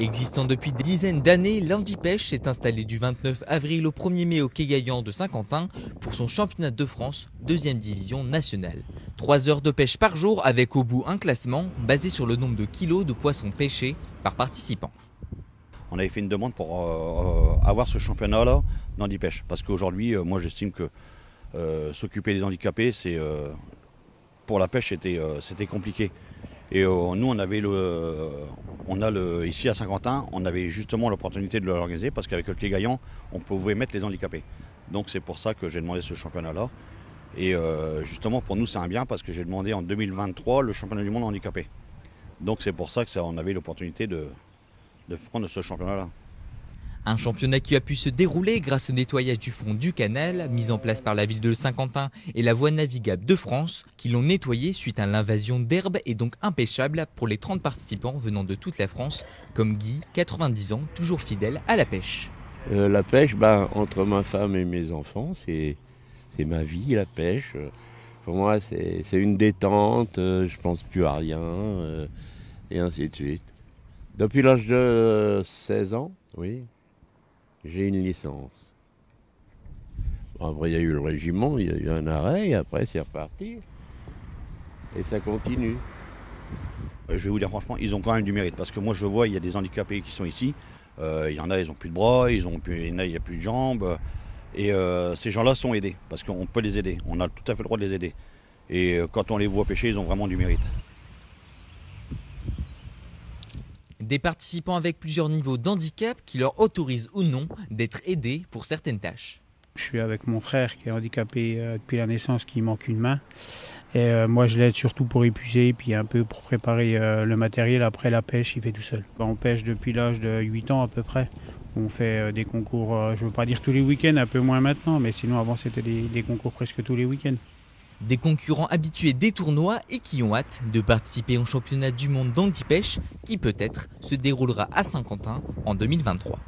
Existant depuis des dizaines d'années, l'Handipêche s'est installé du 29 avril au 1er mai au Quai Gaillan de Saint-Quentin pour son championnat de France, 2e division nationale. 3 heures de pêche par jour avec au bout un classement basé sur le nombre de kilos de poissons pêchés par participant. On avait fait une demande pour avoir ce championnat-là d'handipêche. Parce qu'aujourd'hui, moi j'estime que s'occuper des handicapés, pour la pêche, c'était compliqué. Et nous, ici à Saint-Quentin, on avait justement l'opportunité de l'organiser parce qu'avec le Quai Gaillan, on pouvait mettre les handicapés. Donc c'est pour ça que j'ai demandé ce championnat-là. Et justement, pour nous, c'est un bien parce que j'ai demandé en 2023 le championnat du monde handicapé. Donc c'est pour ça qu'on avait l'opportunité de prendre ce championnat-là. Un championnat qui a pu se dérouler grâce au nettoyage du fond du canal, mis en place par la ville de Saint-Quentin et la voie navigable de France, qui l'ont nettoyé suite à l'invasion d'herbes et donc impêchable pour les 30 participants venant de toute la France, comme Guy, 90 ans, toujours fidèle à la pêche. La pêche, entre ma femme et mes enfants, c'est ma vie, la pêche. Pour moi, c'est une détente, je pense plus à rien, et ainsi de suite. Depuis l'âge de 16 ans, oui, j'ai une licence. Après, il y a eu le régiment, il y a eu un arrêt, et après, c'est reparti. Et ça continue. Je vais vous dire franchement, ils ont quand même du mérite. Parce que moi, je vois, il y a des handicapés qui sont ici. Il y en a, ils n'ont plus de bras, il n'y a plus de jambes. Et ces gens-là sont aidés, parce qu'on peut les aider. On a tout à fait le droit de les aider. Et quand on les voit pêcher, ils ont vraiment du mérite. Des participants avec plusieurs niveaux d'handicap qui leur autorisent ou non d'être aidés pour certaines tâches. Je suis avec mon frère qui est handicapé depuis la naissance, qui manque une main. Et moi je l'aide surtout pour épuiser, puis un peu pour préparer le matériel. Après la pêche, il fait tout seul. On pêche depuis l'âge de 8 ans à peu près. On fait des concours, je ne veux pas dire tous les week-ends, un peu moins maintenant, mais sinon avant c'était des concours presque tous les week-ends. Des concurrents habitués des tournois et qui ont hâte de participer au championnat du monde d'handipêche qui peut-être se déroulera à Saint-Quentin en 2023.